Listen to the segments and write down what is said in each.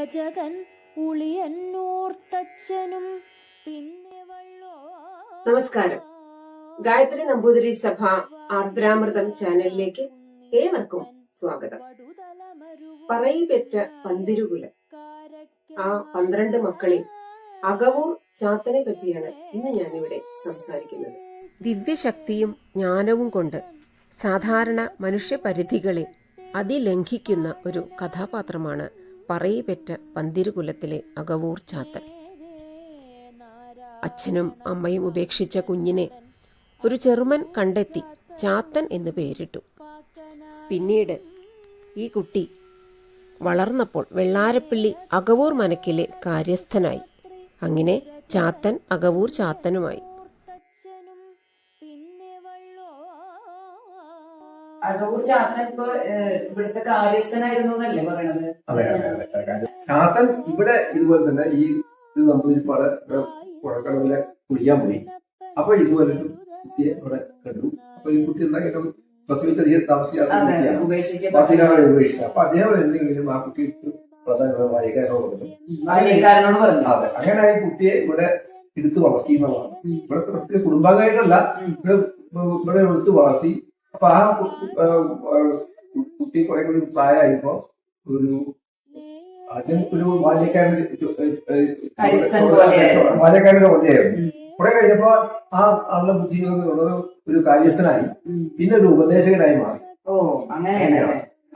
രജകൻ ഉളിയന്നൂർത്തച്ഛനും പിന്നെ നമസ്കാരം. ഗായത്രി നമ്പൂതിരി സഭ ആർദ്രാമൃതം ചാനലിലേക്ക് ഏവർക്കും സ്വാഗതം. പറയിപെറ്റ പന്തിരുകുലം, ആ 12 മക്കളിൽ അകവൂർ ചാത്തനെ പറ്റിയാണ് ഇന്ന് ഞാനിവിടെ സംസാരിക്കുന്നത്. ദിവ്യശക്തിയും ജ്ഞാനവും കൊണ്ട് സാധാരണ മനുഷ്യപരിധികളെ അതിലംഘിക്കുന്ന ഒരു കഥാപാത്രമാണ് പറയിപെറ്റ പന്തിരുകുലത്തിലെ അകവൂർ ചാത്തൻ. അച്ഛനും അമ്മയും ഉപേക്ഷിച്ച കുഞ്ഞിനെ ഒരു ചെറുമൻ കണ്ടെത്തി ചാത്തൻ എന്ന് പേരിട്ടു. പിന്നീട് ഈ കുട്ടി വളർന്നപ്പോൾ വെള്ളാരപ്പള്ളി അകവൂർ മനക്കിലെ കാര്യസ്ഥനായി. അങ്ങനെ ചാത്തൻ അകവൂർ ചാത്തനുമായി. അകവൂർ ചാത്തൻ ഇപ്പൊ ഇവിടുത്തെ കാര്യസ്ഥനായിരുന്നു എന്നല്ലേ പറയണത്? അതെ. ചാത്തൻ ഇവിടെ ഇതുപോലെ തന്നെ ഈ നമ്പൂതിരിപ്പാട് പുഴക്കടവിലെ കുളിക്കാൻ പോയി. അപ്പൊ ഇതുപോലെ ഒരു കുട്ടിയെ ഇവിടെ കണ്ടു. അപ്പൊ ഈ കുട്ടി എന്തെങ്കിലും പ്രസവിച്ച തീരെ താമസിക്കാതെ ഉപേക്ഷിച്ചു. അപ്പൊ അദ്ദേഹം എന്തെങ്കിലും ആ കുട്ടി വായിക്കാനോട് പറഞ്ഞു. അതെ, അങ്ങനെ ഈ കുട്ടിയെ ഇവിടെ എടുത്ത് വളർത്തി എന്നുള്ളതാണ്. ഇവിടുത്തെ കുടുംബാംഗമായിട്ടല്ല, ഇവിടെ എടുത്ത് വളർത്തി. അപ്പൊ ആ കുട്ടി കുറെ കൂടി പ്രായമായപ്പോ ആദ്യം ഒരു ബാല്യക്കാരന്റെ കൊല്ലയായിരുന്നു. കുറെ കഴിഞ്ഞപ്പോ ആ ആളുടെ ബുദ്ധിമുട്ടുള്ളത് ഒരു കാര്യസ്ഥനായി, പിന്നെ ഒരു ഉപദേശകനായി മാറി.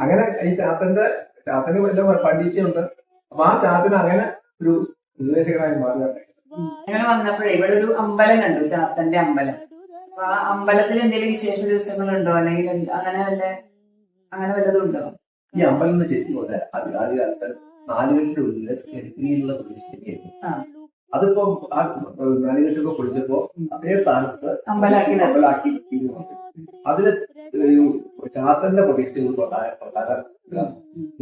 അങ്ങനെ ഈ ചാത്തന് വല്ല പാണ്ഡിത്യമുണ്ട്. അപ്പൊ ആ ചാത്തന് അങ്ങനെ ഒരു ഉപദേശകനായി മാറുകയാണ്. അങ്ങനെ വന്നപ്പോഴേ ഇവിടെ ഒരു അമ്പലം കണ്ടു, ചാത്തന്റെ അമ്പലം. അപ്പൊ ആ അമ്പലത്തിൽ എന്തെങ്കിലും വിശേഷ ദിവസങ്ങളുണ്ടോ, അല്ലെങ്കിൽ അങ്ങനെ വല്ലതും ഉണ്ടോ? ഈ അമ്പലം ശരിക്കും ആദ്യകാലത്ത് നാലുകെട്ടിന്റെ ഉള്ളിൽ എടുക്കിയുള്ള പ്രദേശത്തേക്കായിരുന്നു. അതിപ്പോ ആ നാലുകെട്ടൊക്കെ പൊളിച്ചപ്പോ അതേ സ്ഥാനത്ത് അമ്പലാക്കി. അതില് ചാത്തന്റെ പ്രതിഷ്ഠ പ്രധാന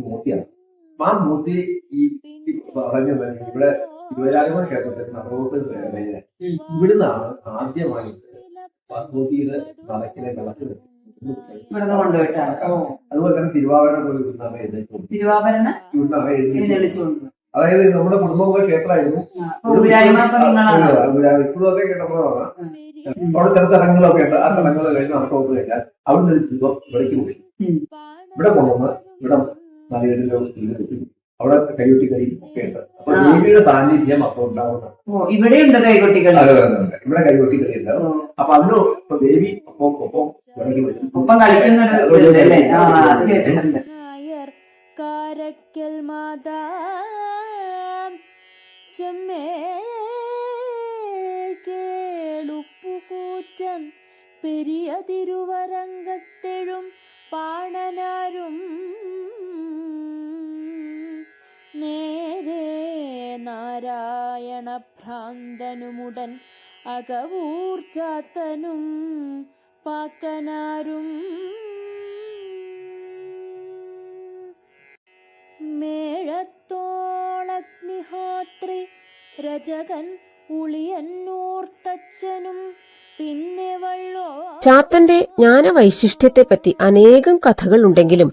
മൂർത്തിയാണ്. ആ മൂർത്തി ഈ പറഞ്ഞ ഇവിടെ തിരുവരാജമ ക്ഷേത്രത്തിൽ നടന്നത് ഇവിടുന്നാണ് ആദ്യമായി ഭഗവതിയുടെ നടക്കിലെ വിളക്ക് കൊണ്ടുപോയിട്ടാണ്. അതുപോലെ തന്നെ തിരുവാഭരണം പോലെ ഇവിടുന്നാണ് എഴുന്നേറ്റ്. അതായത് നമ്മുടെ കുടുംബമുഖ ക്ഷേത്രമായിരുന്നു. ഇപ്പോഴും അതേ ക്ഷേത്രമാണ്. അവിടെ ചില തടങ്ങളൊക്കെ ഉണ്ട്. ആ തടങ്ങൾ കഴിഞ്ഞ് നടക്കോട്ട് കഴിഞ്ഞാൽ അവിടെ നിന്ന് ദീപം ഇവിടേക്ക് പോയി. ഇവിടെ കൊണ്ടുവന്ന് ഇവിടെ നാലുകെട്ടിൽ അവിടെ കൈകൊട്ടി കളി ഒക്കെ ഉണ്ട്. അപ്പൊ ദേവിയുടെ സാന്നിധ്യം അപ്പോൾ ഉണ്ടാവുന്നതാണ്. ഇവിടെ കൈകൊട്ടി കളി ഉണ്ടാവും. അപ്പൊ അതിന് ഇപ്പൊ ദേവി ഒപ്പം കാരക്കൽ മാതാ ചെമ്മേ കേളുപ്പുകൂറ്റൻ പെരിയ തിരുവരങ്കത്തെഴും പാണനാരും നേരെ നാരായണ ഭ്രാന്തനുമുടൻ അകവൂർ ചാത്തനും പാക്കനാരും മേഴത്തോളഗ്നിഹോത്രി രജകൻ ഉളിയന്നൂർത്തച്ഛനും പിന്നെ ചാത്തന്റെ ജ്ഞാനവൈശിഷ്ട്യത്തെപ്പറ്റി അനേകം കഥകൾ ഉണ്ടെങ്കിലും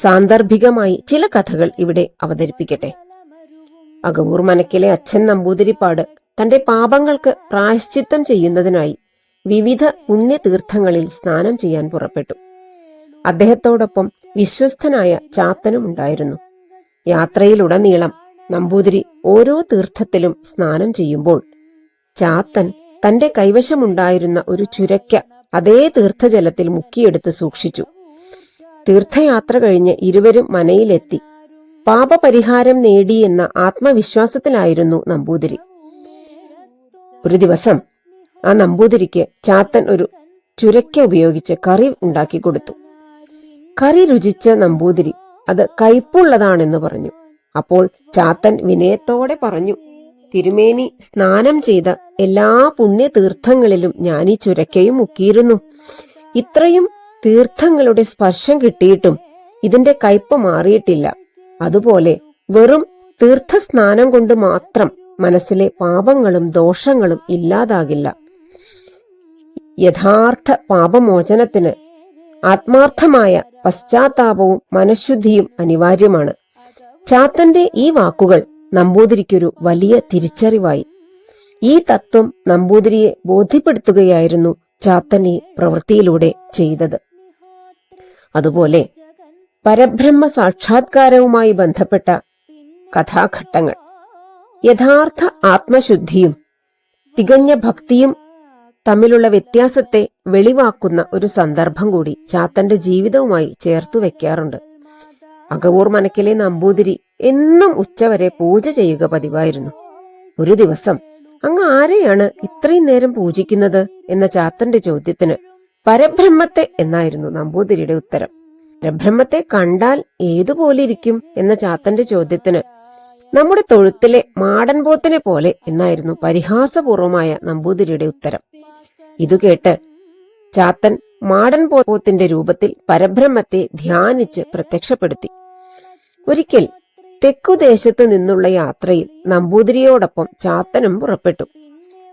സാന്ദർഭികമായി ചില കഥകൾ ഇവിടെ അവതരിപ്പിക്കട്ടെ. അകവൂർ മനക്കിലെ അച്ഛൻ നമ്പൂതിരിപ്പാട് തന്റെ പാപങ്ങൾക്ക് പ്രായശ്ചിത്തം ചെയ്യുന്നതിനായി വിവിധ പുണ്യതീർത്ഥങ്ങളിൽ സ്നാനം ചെയ്യാൻ പുറപ്പെട്ടു. അദ്ദേഹത്തോടൊപ്പം വിശ്വസ്തനായ ചാത്തനും ഉണ്ടായിരുന്നു. യാത്രയിലുടനീളം നമ്പൂതിരി ഓരോ തീർത്ഥത്തിലും സ്നാനം ചെയ്യുമ്പോൾ ചാത്തൻ തന്റെ കൈവശമുണ്ടായിരുന്ന ഒരു ചുരയ്ക്ക അതേ തീർത്ഥജലത്തിൽ മുക്കിയെടുത്ത് സൂക്ഷിച്ചു. തീർത്ഥയാത്ര കഴിഞ്ഞ് ഇരുവരും മനയിലെത്തി. പാപപരിഹാരം നേടിയെന്ന ആത്മവിശ്വാസത്തിലായിരുന്നു നമ്പൂതിരി. ഒരു ദിവസം ആ നമ്പൂതിരിക്ക് ചാത്തൻ ഒരു ചുരയ്ക്ക ഉപയോഗിച്ച് കറി ഉണ്ടാക്കി കൊടുത്തു. കറി രുചിച്ച നമ്പൂതിരി അത് കയ്പുള്ളതാണെന്ന് പറഞ്ഞു. അപ്പോൾ ചാത്തൻ വിനയത്തോടെ പറഞ്ഞു, തിരുമേനി സ്നാനം ചെയ്ത എല്ലാ പുണ്യതീർത്ഥങ്ങളിലും ഞാൻ ഈ ചുരക്കയും മുക്കിയിരുന്നു. ഇത്രയും തീർത്ഥങ്ങളുടെ സ്പർശം കിട്ടിയിട്ടും ഇതിന്റെ കയ്പ് മാറിയിട്ടില്ല. അതുപോലെ വെറും തീർത്ഥസ്നാനം കൊണ്ട് മാത്രം മനസ്സിലെ പാപങ്ങളും ദോഷങ്ങളും ഇല്ലാതാകില്ല. യഥാർത്ഥ പാപമോചനത്തിന് ആത്മാർത്ഥമായ പശ്ചാത്താപവും മനഃശുദ്ധിയും അനിവാര്യമാണ്. ചാത്തന്റെ ഈ വാക്കുകൾ നമ്പൂതിരിക്കൊരു വലിയ തിരിച്ചറിവായി. ഈ തത്വം നമ്പൂതിരിയെ ബോധ്യപ്പെടുത്തുകയായിരുന്നു ചാത്തൻ ഈ പ്രവൃത്തിയിലൂടെ ചെയ്തത്. അതുപോലെ പരബ്രഹ്മ സാക്ഷാത്കാരവുമായി ബന്ധപ്പെട്ട കഥാഘട്ടങ്ങൾ യഥാർത്ഥ ആത്മശുദ്ധിയും തികഞ്ഞ ഭക്തിയും തമ്മിലുള്ള വ്യത്യാസത്തെ വെളിവാക്കുന്ന ഒരു സന്ദർഭം കൂടി ചാത്തന്റെ ജീവിതവുമായി ചേർത്തു വെക്കാറുണ്ട്. അകവൂർ മനക്കിലെ നമ്പൂതിരി എന്നും ഉച്ചവരെ പൂജ ചെയ്യുക പതിവായിരുന്നു. ഒരു ദിവസം അങ്ങ് ആരെയാണ് ഇത്രയും നേരം പൂജിക്കുന്നത് എന്ന ചാത്തന്റെ ചോദ്യത്തിന് പരബ്രഹ്മത്തെ എന്നായിരുന്നു നമ്പൂതിരിയുടെ ഉത്തരം. പരബ്രഹ്മത്തെ കണ്ടാൽ ഏതുപോലിരിക്കും എന്ന ചാത്തന്റെ ചോദ്യത്തിന് നമ്മുടെ തൊഴുത്തിലെ മാടൻ പോത്തിനെ പോലെ എന്നായിരുന്നു പരിഹാസപൂർവമായ നമ്പൂതിരിയുടെ ഉത്തരം. ഇതു കേട്ട് ചാത്തൻ മാടൻ പോത്തിന്റെ രൂപത്തിൽ പരബ്രഹ്മത്തെ ധ്യാനിച്ച് പ്രത്യക്ഷപ്പെടുത്തി. ഒരിക്കൽ തെക്കുദേശത്തു നിന്നുള്ള യാത്രയിൽ നമ്പൂതിരിയോടൊപ്പം ചാത്തനും പുറപ്പെട്ടു.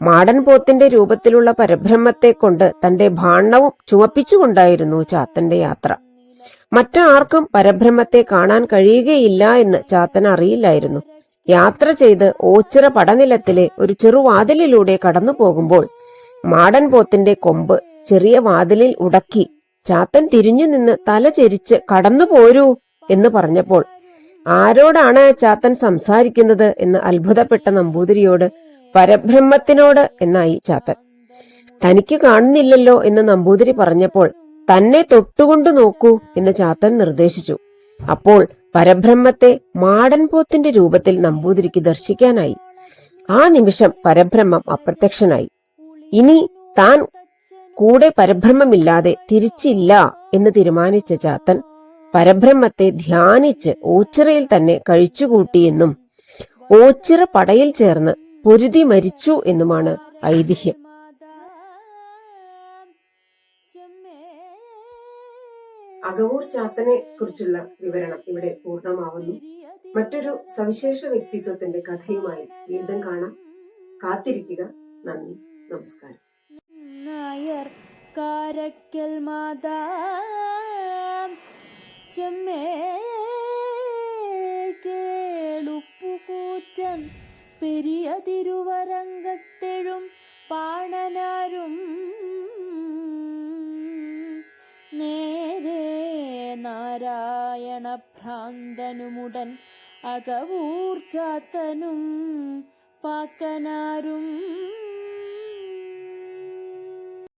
മാടൻ പോത്തിന്റെ രൂപത്തിലുള്ള പരബ്രഹ്മത്തെ കൊണ്ട് തന്റെ ഭാണ്ഡവും ചുമപ്പിച്ചുകൊണ്ടായിരുന്നു ചാത്തന്റെ യാത്ര. മറ്റാർക്കും പരബ്രഹ്മത്തെ കാണാൻ കഴിയുകയില്ല എന്ന് ചാത്തൻ അറിയില്ലായിരുന്നു. യാത്ര ചെയ്ത് ഓച്ചിറ പടനിലത്തിലെ ഒരു ചെറുവാതിലിലൂടെ കടന്നു പോകുമ്പോൾ മാടൻ പോത്തിന്റെ കൊമ്പ് ചെറിയ വാതിലിൽ ഉടക്കി ചാത്തൻ തിരിഞ്ഞു നിന്ന് തല ചെരിച്ച് കടന്നു പോരൂ എന്ന് പറഞ്ഞപ്പോൾ ആരോടാണ് ചാത്തൻ സംസാരിക്കുന്നത് എന്ന് അത്ഭുതപ്പെട്ട നമ്പൂതിരിയോട് പരബ്രഹ്മത്തിനോട് എന്നായി ചാത്തൻ. തനിക്ക് കാണുന്നില്ലല്ലോ എന്ന് നമ്പൂതിരി പറഞ്ഞപ്പോൾ തന്നെ തൊട്ടുകൊണ്ടു നോക്കൂ എന്ന് ചാത്തൻ നിർദ്ദേശിച്ചു. അപ്പോൾ പരബ്രഹ്മത്തെ മാടൻ പോത്തിന്റെ രൂപത്തിൽ നമ്പൂതിരിക്ക് ദർശിക്കാനായി. ആ നിമിഷം പരബ്രഹ്മം അപ്രത്യക്ഷനായി. ഇനി താൻ കൂടെ പരബ്രഹ്മമില്ലാതെ തിരിച്ചില്ല എന്ന് തീരുമാനിച്ച ചാത്തൻ പരബ്രഹ്മത്തെ ധ്യാനിച്ച് ഓച്ചിറയിൽ തന്നെ കഴിച്ചുകൂട്ടിയെന്നും ഓച്ചിറ പടയിൽ ചേർന്ന് പൊരുതി മരിച്ചു എന്നുമാണ് ഐതിഹ്യം. അകവൂർ ചാത്തനെ കുറിച്ചുള്ള വിവരണം ഇവിടെ പൂർണ്ണമാവുന്നു. മറ്റൊരു സവിശേഷ വ്യക്തിത്വത്തിന്റെ കഥയുമായി വീണ്ടും കാണാം. കാത്തിരിക്കുക. നന്ദി, നമസ്കാരം. നായർ കാരക്കൽ മാതാ ചെമ്മേ കേളുപ്പുകൂറ്റൻ പെരിയ തിരുവരങ്കത്തെഴും പാണനാരും നേരെ നാരായണ ഭ്രാന്തനുമുടൻ അകവൂർ ചാത്തനും പാക്കനാരും